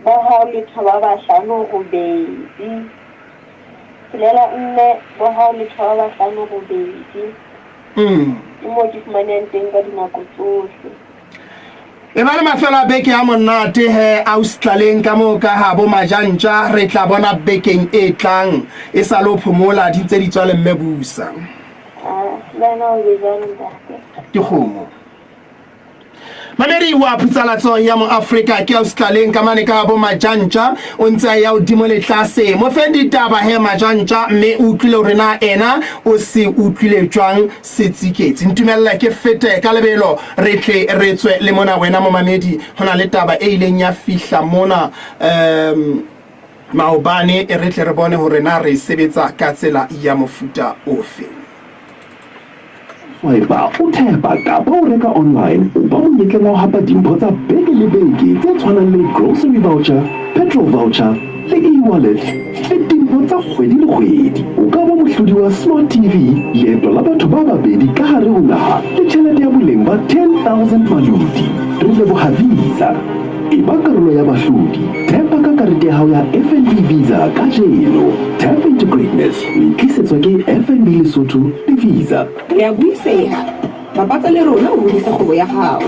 ba ha le thoba ba hlano go bedi tshelela nne ba ha le thoba ba hlano go bedi mo ke fumaneng teng ka dinako tsohle e ba le mafelo a beke ya monate he Australian ka mo ka ha bo majantja re tla bona bekeng e tlang e sa lo phomola di ntse di tswa le mmebusa bana o le jana ntate ke khomo Mamedi wa phutsalatso ya mo Afrika ke Australian ka mane ka bo majantja o ntse ya o dimo le tlase mo fendi taba he majantja mme o utlwile hore na ena o se utlwile jwang setsiketsi ntumella ke fete ka lebelo re tle re tswe le mona wena mo mamedi hona le taba e ileng ya fihla mona maobane e re tle re bone hore na re sebetsa ka tsela ya mofuta ofe Waiba o thepa kapa o reka online o ba monyetla wa hapa dimpho tsa beke le beke tse tshwanang le grocery voucher, petrol voucher le e-wallet le dimpho tsa kgwedi le kgwedi o ka bona mohlodi wa Smart TV leeto la batho ba babedi ka hare ho naha le tjhelete ya boleng ba 10,000 malodi. Re leboha Visa. Eba karolo ya bahlodi. Tepa ka karete ya hao ya FNB Visa kajeno. Tap into greatness. O tlisetswa ke FNB Lesotho le Visa. Re a buiseha. Bapatsa le rona ho hodisa kgwebo ya hao.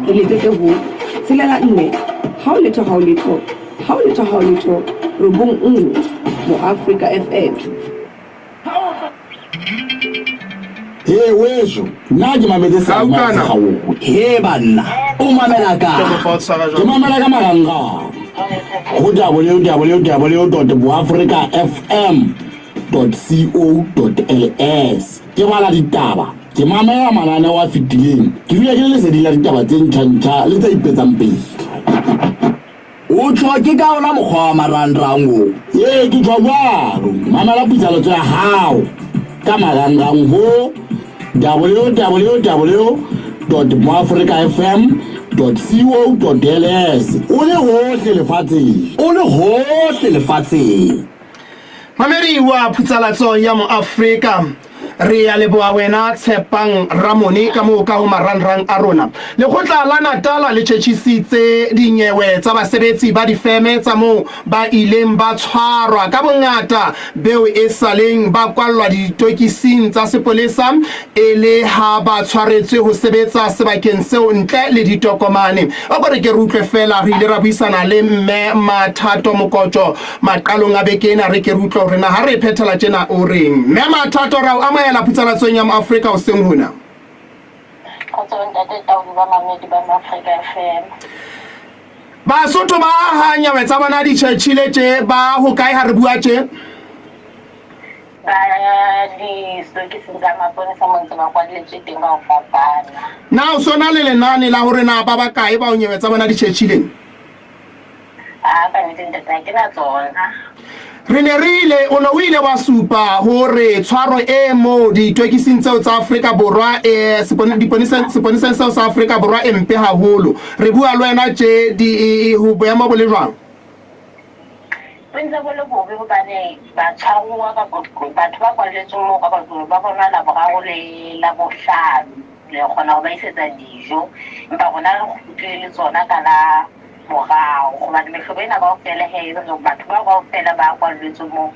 Re letsetse ho 04 ha o letho robong mo Africa FM. Hey weso, nna ke mametse sa Kaukana. He banna, o mamela ka. Ke mamela ka maranga. Go www.africafm.co.ls. Ke bala ditaba. Ke mamela manane wa fitileng. Ke bile ke le sedila ditaba tse ntšha le tse ipetsang pele. O tswa ke ka ona mokgwa wa marangrang o. Ye ke tswa jwalo. Mamela pitsaletso ya hao ka marangrang ho www.moafricafm.co.ls. O le hohle lefatsheng. Mamedi wa putsalatso ya mo Afrika. Re ya leboa wena Tshepang Ramone ka mo ka ho marangrang a rona. Lekgotla la Natala le tjhetjhisitse dinyewe tsa basebetsi ba difeme tsa mo ba ileng ba tshwarwa ka bongata beo e saleng ba kwallwa ditokising tsa sepolesa e le ha ba tshwaretswe ho sebetsa sebakeng seo ntle le ditokomane. O gore ke rutlwe fela re ile ra buisana le mme Mathato Mokotjo maqalong a bekena re ke rutlwe hore na ha re phethela tjena o reng. Mme Mathato ra o la putsalatsong ya Afrika o seng hona. Basotho ba hanya wetsa bona di tjhetjhile tje ba ho kae ha re bua tje? Ba di stokising tsa maponesa mo ntse ba kwalletswe teng ka ho fapana. Na o sona le lenane la hore na ba kae ba o nyewetsa bona di tjhetjhileng? Ka nnete ke na tsona. Re ne re ile o no o ile wa supa hore tshwaro e mo ditwekising tseo tsa Afrika Borwa seponiseng seo sa Afrika Borwa e mpe haholo. Re bua le wena tje di ho boema bo le jwang? Pentse bo le bobe hobane ba tshwaruwa ka batho ba kwalletsweng mo ka batho ba bona la boraro le la bohlano le kgona ho ba isetsa dijo empa rona re kgutlile le tsona ka la morao hobane mehlobo ena ba o fela batho ba o fela ba kwalletswe mo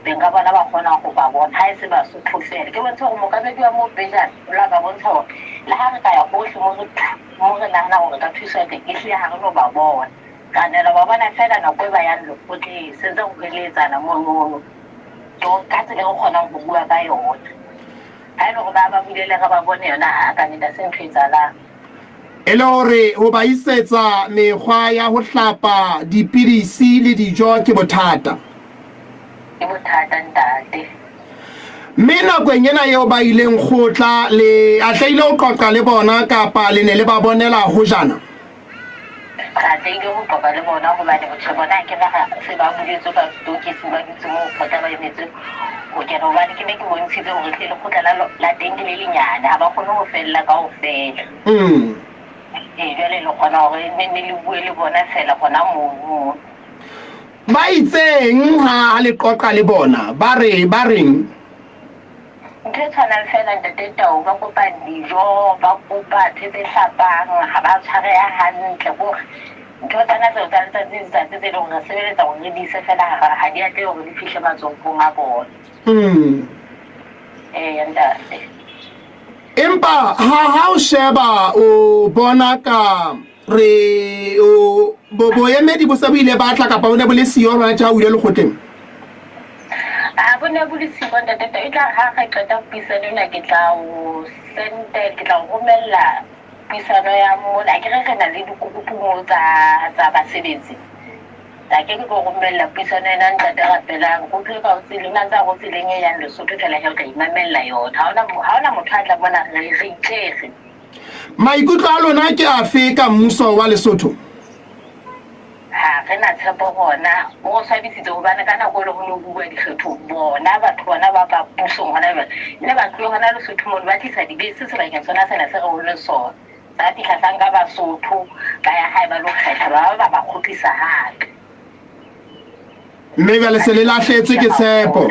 benga bona ba kgona go ba bona ha e se ba sotlhofela ke bontsha gore mokabedi wa mo bejana la ba bontsha gore le ha re ka ya gohle mo re nahana gore ka thuso teng e hle ha re no ba bona kanela ba bona fela nako e ba yang lekgotleng sentse go reletsana mono ka tsela e re kgonang go bua ka yona ha e le gore ba bulele ga ba bone yona ka nnete se ntho e tsalang. E le hore ho ba isetsa mekgwa ya ho hlapa dipidisi le dijo ke bothata. Ke bothata ntate. Mme nakong ena eo ba ileng kgotla le atleile ho qoqa le bona kapa le ne le ba bonela ho jana? Ga tleile ho qoqa le bona hobane botho bona ke ba se ba buletswe ba stokisi ba dutse mo kgotla ba emetse ho kena hobane ke ne ke bontshitse hore tle le kgotla la teng ke le lenyane ha ba kgone ho fella kaofela. Jwale le kgona hore ne le bue le bona fela gona moo. Ba itseng ha le qoqa le bona ba reng ntho e tshwanang fela ntate Tau ba kopa dijo ba kopa thepe hlapang ha ba tshwareha hantle gore ntho tsena tseo tsa letsatsi tse leng hore re sebeletsa go re di ise fela ha di atle hore di fihle matsohong a bona. Ntate. Empa ha o sheba o bona ka re o boemedi bo se bo ile ba tla kapa o ne bo le siyo rona tja o ile le kgotleng? Bo ne bo le siyo ntate e tla ha ga qeta puisano ena ke tla o sente ke tla o romella puisano ya mona ke re na le dikukupu tsa basebetsi la ke go romella puisano ena ntate rapelang go tle ka o tsile nna tsa go tsileng e yang Lesotho fela he o ka imamella yona ha ona motho a tla bona re itshege. Maikutlo a lona ke afe ka mmuso wa Lesotho? Re na tshepo hona o swabisitse hobane ka nako le ho no bua dikgetho bona batho bona ba ba pusong hona ba ne ba tlo hona Lesotho mo ba tlisa dibese se ba ke tsona sena se re ho le sona ba tlhasang ka Basotho ba ya hae ba lo kgetha ba khutlisa hape. Mme ba le se le lahletswe ke tshepo.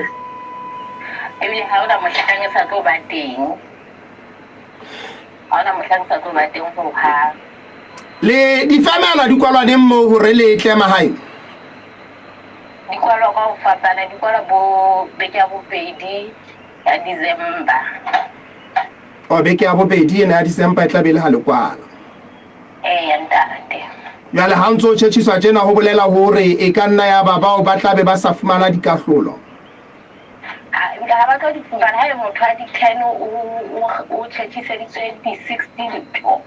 ebile ha ona mohlakang sa tlo ba teng ha ona mohlakang sa tlo ba teng ho ha le difamela di kwalwa neng mo hore le tle mahaeng di kwalwa ka ho fapana di kwalwa bo beke ya bobedi ya December o beke ya bobedi ena ya December e tla be le ha le kwala ya ntate jwale ha ntso tjhetjhiswa tjena ho bolela hore e ka nna ya bao ba tla be ba sa fumana dikahlolo nka ha ba tlo di fumana ha le motho a di-10 o tjhetjiseditswe di-16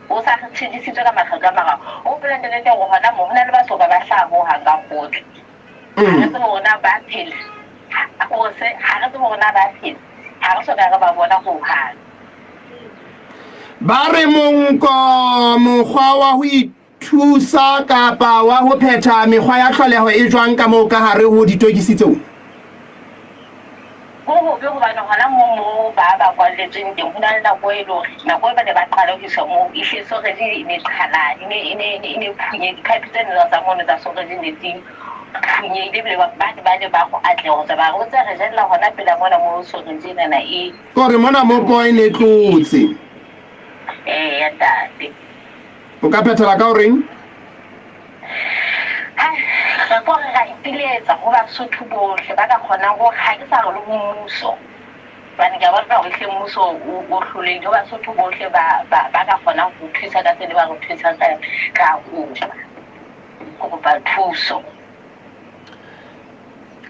o sa tjhetjisitswe ka makgetlo a mararo o polantelete go hona mo hona le ba soka ba hlaha ho hang ka kgotso ha re tsebe hona ba phela ha re tsebe hona ba phela ha re soka re ba bona ho hang ba re monko mokgwa wa ho thusa kapa wa ho phetha mekgwa ya tlholeho e jwang ka moo ka hare ho ditokisi tseo go be go bana hona mo ba kwalletsweng teng ho na le nako e lo nako e ba ne ba qala ho isa mo e se so re di ne qhala ne phunye di-pipe tsena tsa mona tsa so re di ne di phunye ile bile ba ne ba go atle go tsa ba go tsa re jella hona pela mona mo so re di na e gore mona mo point e tlotse ya tate o ka phethela ka o reng re go re ga ipiletsa go ba Sotho bohle ba ka kgona go ga ke sa re le mmuso bane ka bona go hle mmuso o hlole go ba Sotho bohle ba ka kgona go thusa ka tsene ba go thusa ka go ba thuso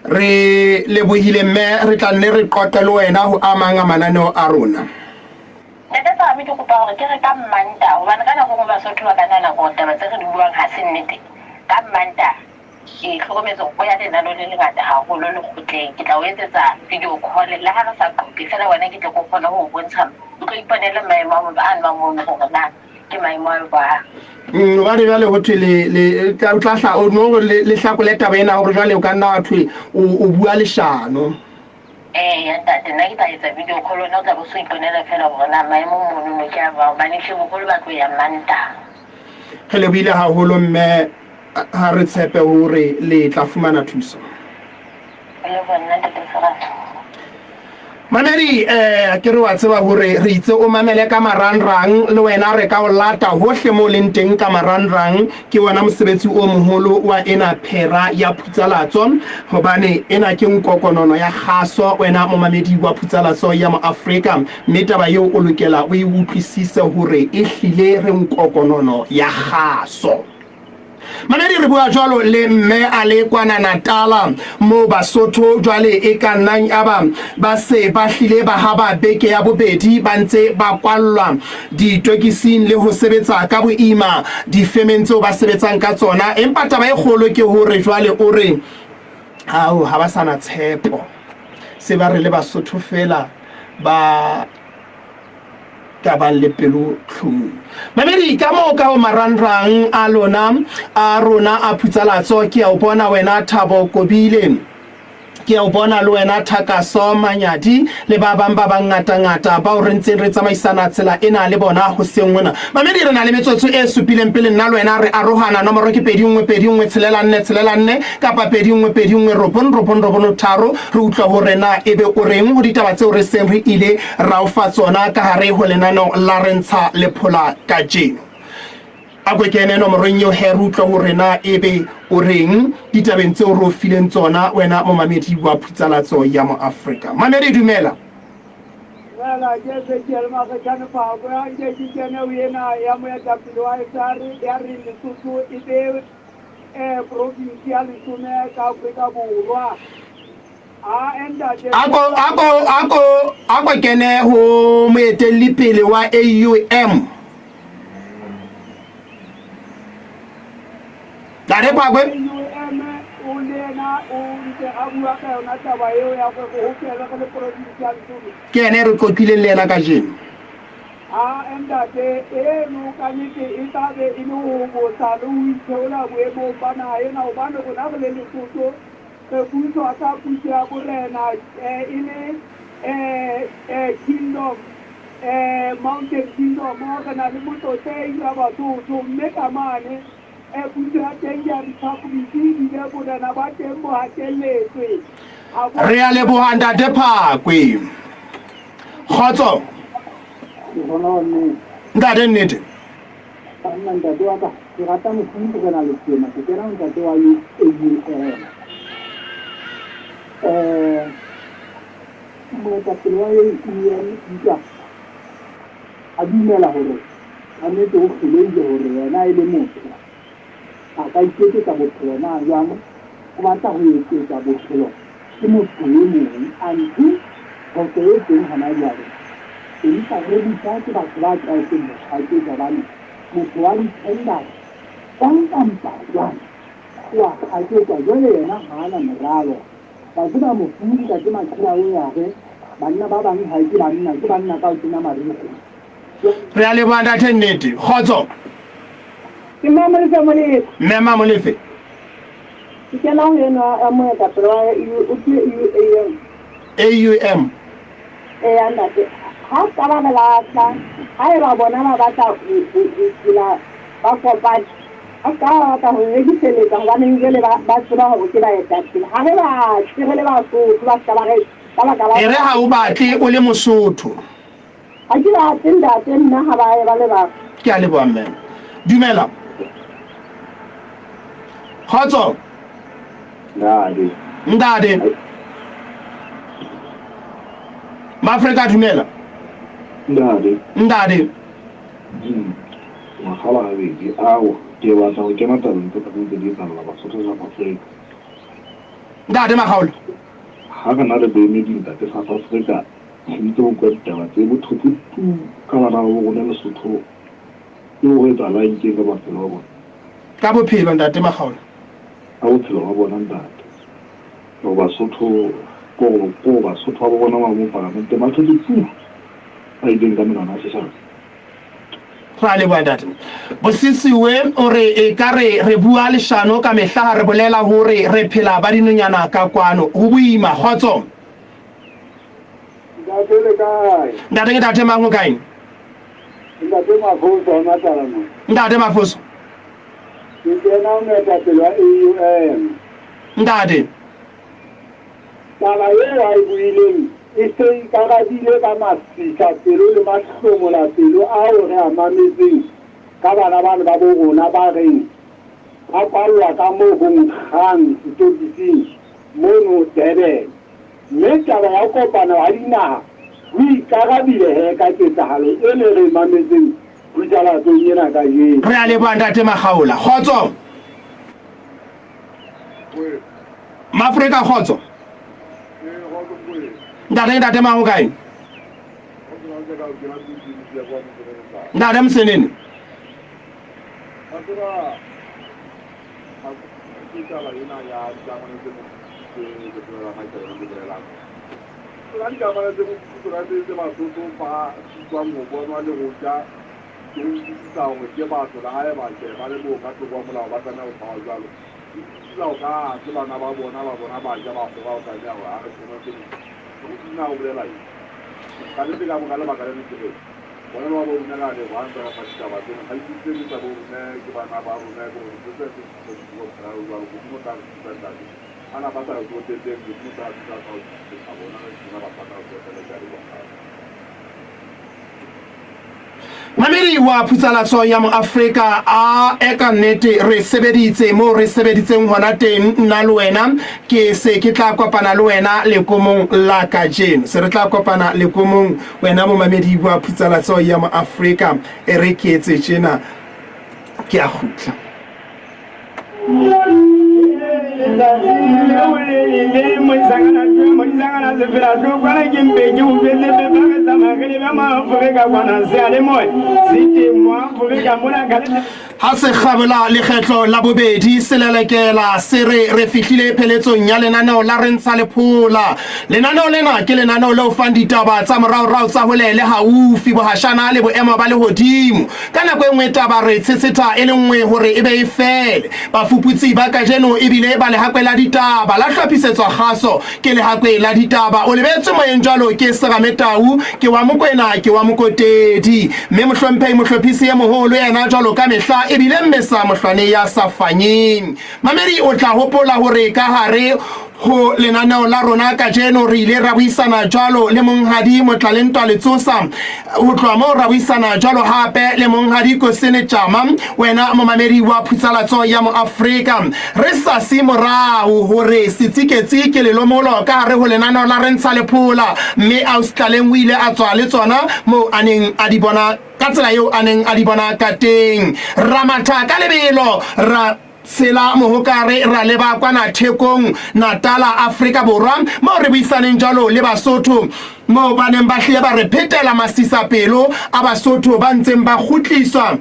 re lebohile mme re tla nne re qoqe le wena ho amang a mananeo a rona ntate sa mi ke kopa hore ke re ka Mmanta hobane ka nako ba Sotho ba ka nana go taba tse re di buang ha se nnete ka Mmanta ke hlokometse go ya lenano le lengata haholo le kgotleng ke tla o etsetsa video call le ha re sa qope fela wena ke tle go kgona ho bontsha o tlo iponela maemo a ba mo hore na ke maemo a ba wa re jale ho thwe le tla o no le hlakole taba ena hore jale o ka nna wa thwe o bua leshano ya ntate nna ke tla etsa video call ona o tla bo so iponela fela hore na maemo mono ke a ba ba ne bogolo ba tlo ya Mmanta re lebile haholo mme ha re tshepe hore le tla fumana thuso le bona ntate Serati Mamedi ke re wa tseba hore re itse o mamele ka marangrang le wena re ka o lata hohle mo leng teng ka marangrang ke wona mosebetsi o moholo wa ena phera ya Phutsalatso hobane ena ke nkokonono ya kgaso wena mo mamedi wa Phutsalatso ya mo Afrika mme taba eo o lokela o e utlwisise hore e hlile re nkokonono ya kgaso Mamedi re bua jwalo le mme a le kwana Natala mo Basotho jwale e ka nnang aba ba se ba hlile ba haba beke ya bobedi ba ntse ba kwallwa ditokising le ho sebetsa ka boima difemeng tseo ba sebetsang ka tsona empa taba e kgolo ke hore jwale o re ha ba sana tshepo se ba re le Basotho fela ba ka ba le pelo tlhong Mamedi ka mo ka o marangrang a lona a rona a Phutsalatso ke a o bona wena Thabo Kobile ke a o bona le wena Thakaso Manyadi le ba bang ba ngata ba o re ntseng re tsamaisana tsela ena le bona ho seng mona Mamedi re na le metsotso e supileng pele nna le wena re arohana nomoro ke 21 kapa 21 tharo re utlwa hore na ebe o reng ho ditaba tseo re seng re ile ra o fa tsona ka hare ho lenano la rentsha lephola ka jeno a go kene nomorong eo he re utlwa hore na ebe o reng ditabeng tseo re o fileng tsona wena mo mamedi wa Phutsalatso ya mo Afrika Mamedi dumela Wala ke se ke le ma ka tsana pa go ya ke tsena o yena ya mo ya kapilo wa tsare ya re le tsotso e be province ya le tsone ka Afrika Borwa ako kene ho moetelli pele wa AUM Dare pa gwe ke ene re kopile le ena ka jeno endate no ka nite e tabe e no go sa lo ithola boemo bana ena o bana go na le letsoto ke puso ata puso ya borena ile kingdom mountain kingdom mo kana le motho tse ya ba to mme ka mane puso ya teng ya Republic di le borena ba teng mo ha keletswe re a leboha ntate Phakwe kgotso ntate nnete ntate wa ka ke rata mofuta ke na le tsena ke kena ntate wa AUM moetapele wa AUM ntla a dumela hore a nete o kgeleile hore yena e le motho a ka iketsetsa bophelo na jwang o batla ho eketsa bophelo ke motho e mong anti ho se e teng hana jwale empa re bitsa ke batho ba tlwaetseng motho jabane motho wa ditenda kampa jwang wa a ketsa jwale yena ha ana moralo ba tseba mofudi ka ke matshela o yare banna ba bang ha ke banna ka o tsena mariko re a leboha ntate nnete kgotso ke mamolefe molefe mme mamolefe ke kena ho yena a moetapele wa AUM ntate ha ka ba latla ha e ba bona ba batla dila ba kopane a ka batla ho rekisetsa hobane jwale ba tseba hore ke ba etapele ha re ba tsebele ba so ba ska ba re e re ha o batle o le Mosotho ha ke ba tenda nna ha ba le ba ke a leboha mme dumela kgotso ntate Maafrika dumela ntate makgala a bedi ao ke batla go kena tabeng tse tse di etsalla Basotho South Africa ntate Makgaolo ha ka na le boemedi ntate South Africa ntse go kwa ditaba tse bothotse ka bana ba bona Lesotho e go etsahala eng ka maphelo a bona ka bophelo ntate Makgaolo a bophelo ba bona ntate go Basotho ko Basotho ba bona ba mo parlamente ba tlhotse tsu a ideng ka menwana a setšhaba ra le bua ntate Bosisiwe o re e ka re bua leshano ka mehla ha re bolela hore re phela ba dinonyana ka kwano ho boima kgotso ntate ke ntate mang ho kae ntate Mafoso ke kena ho moetapele wa AUM ntate taba eo a e buileng e se ikarabile ka masika pelo le mahlomola pelo ao re a mametseng ka bana bane ba bo rona ba reng ba kwallwa ka moo ho nkgang setokising mono Durban mme taba ya kopana wa dinaha ho ikarabile he ka ketsahalo e ne re mametseng bojalatsong ena ka jeno re a leboha ntate Makgaola kgotso Maafrika kgotso ntate mang ho kae ntate Msenene Mamedi wa putsalatso ya mo Afrika a eka nnete re sebeditse mo re sebeditseng hona teng nna le wena ke se ke tla kopana le wena le komong la kajeno se re tla kopana le komong wena mo mamedi wa putsalatso ya mo Afrika e re ke etse tjena ke a khutla ha se kgabela lekgetlo la bobedi se lelekela se re fihlile pheletsong ya lenaneo la re ntsha lephola lenaneo lena ke lenaneo le o fang ditaba tsa moraorao tsa holele haufi bohashana le boemo ba lehodimo ka nako e nngwe taba re tshetsetha e le nngwe hore e be e fele bafuputsi ba kajeno ebile ba lehakwe la ditaba la hlophisetswa kgaso ke lehakwe la ditaba o lebetse moyeng jwalo ke Serame Tau ke wa Mokwena ke wa Mokotedi mme mohlomphehi mohlophisi ya moholo yena jwalo ka mehla ebile mmesa mohlwane ya sa fanyeng mamedi o tla hopola hore ka hare ho lenaneo la rona ka jeno re ile ra buisana jwalo le monghadi Motlalentwa Letsosa ho tloha moo ra buisana jwalo hape le monghadi Kosene Jama wena momamedi wa Putsalatso ya mo Afrika re sa se morao hore setsiketsike le lomolo ka hare ho lenaneo la Rentsha Lephola mme Australian o ile a tswa le tsona mo aneng a di bona ka tsela eo aneng a di bona ka teng ramatha ka lebelo ra sela mohokare ra leba kwana Thekong Natala Afrika Borwa mo re buisaneng jalo le Basotho mo baneng ba hle ba re phetela masisapelo a Basotho ba ntseng ba khutliswa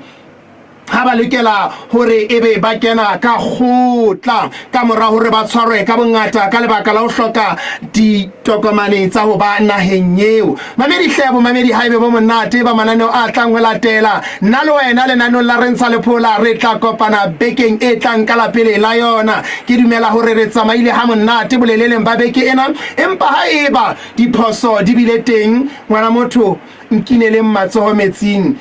ha ba lekela hore ebe ba kena ka khotla ka mora hore ba tshwarwe ka bongata ka lebaka la ho hloka ditokomane tsa ho ba naheng eo. Mamedi hlebo mamedi haebe bo monate ba mananeo a tlang ho latela nna le wena lenaneo la Rentsha Lephola re tla kopana bekeng e tlang ka la pele la yona ke dumela hore re tsamaile ha monate boleleleng ba beke ena empa haeba diphoso di bile teng ngwana motho nkinele matsoho metsing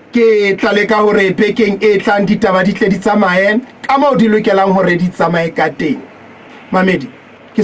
ke tla leka hore bekeng e tlang ditaba di tle di tsamaye ka moo di lokelang hore di tsamaye ka teng. Mamedi ke